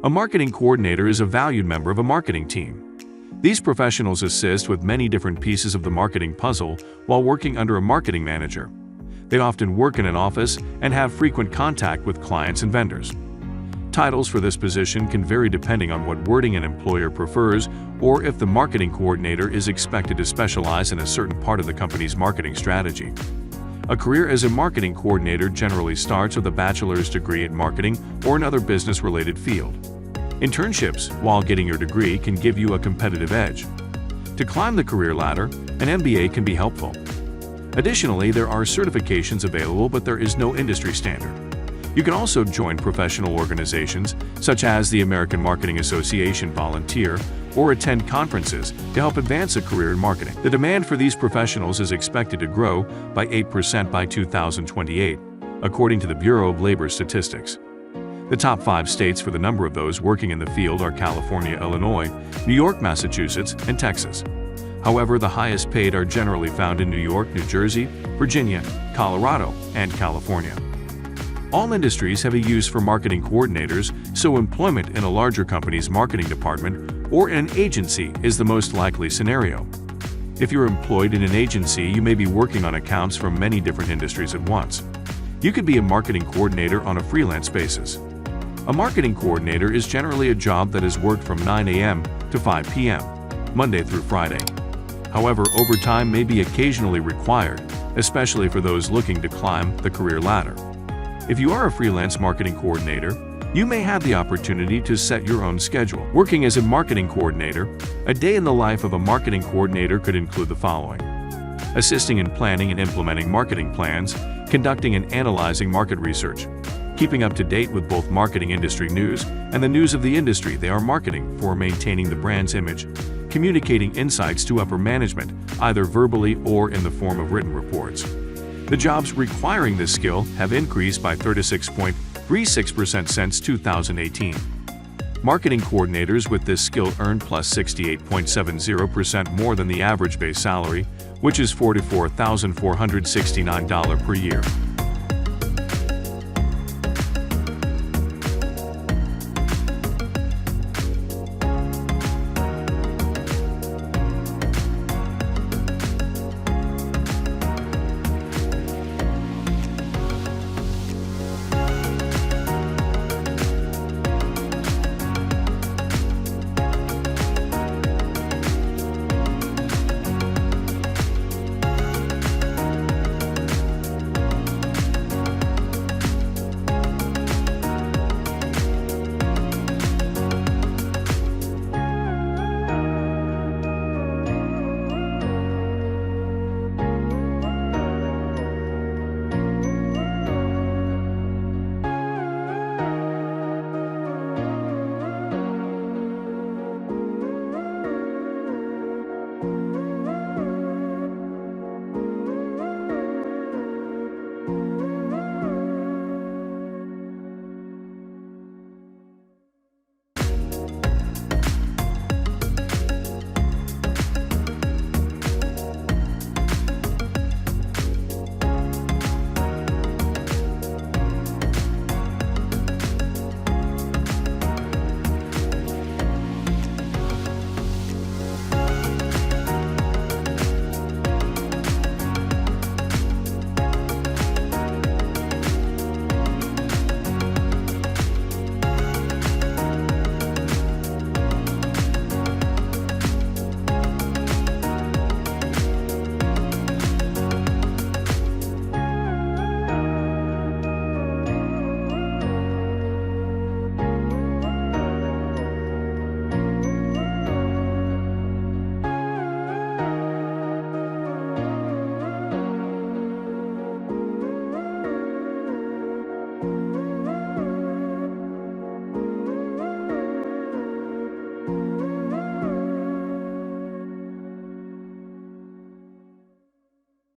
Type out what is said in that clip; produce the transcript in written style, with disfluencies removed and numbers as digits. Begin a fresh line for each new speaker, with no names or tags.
A marketing coordinator is a valued member of a marketing team. These professionals assist with many different pieces of the marketing puzzle while working under a marketing manager. They often work in an office and have frequent contact with clients and vendors. Titles for this position can vary depending on what wording an employer prefers or if the marketing coordinator is expected to specialize in a certain part of the company's marketing strategy. A career as a marketing coordinator generally starts with a bachelor's degree in marketing or another business-related field. Internships, while getting your degree, can give you a competitive edge. To climb the career ladder, an MBA can be helpful. Additionally, there are certifications available, but there is no industry standard. You can also join professional organizations, such as the American Marketing Association volunteer, or attend conferences to help advance a career in marketing. The demand for these professionals is expected to grow by 8% by 2028, according to the Bureau of Labor Statistics. The top 5 states for the number of those working in the field are California, Illinois, New York, Massachusetts, and Texas. However, the highest paid are generally found in New York, New Jersey, Virginia, Colorado, and California. All industries have a use for marketing coordinators, so employment in a larger company's marketing department or in an agency is the most likely scenario. If you're employed in an agency, you may be working on accounts from many different industries at once. You could be a marketing coordinator on a freelance basis. A marketing coordinator is generally a job that is worked from 9 a.m. to 5 p.m., Monday through Friday. However, overtime may be occasionally required, especially for those looking to climb the career ladder. If you are a freelance marketing coordinator, you may have the opportunity to set your own schedule. Working as a marketing coordinator, a day in the life of a marketing coordinator could include the following: assisting in planning and implementing marketing plans, conducting and analyzing market research, keeping up to date with both marketing industry news and the news of the industry they are marketing for, maintaining the brand's image, communicating insights to upper management, either verbally or in the form of written reports. The jobs requiring this skill have increased by 36.36% since 2018. Marketing coordinators with this skill earn plus 68.70% more than the average base salary, which is $44,469 per year.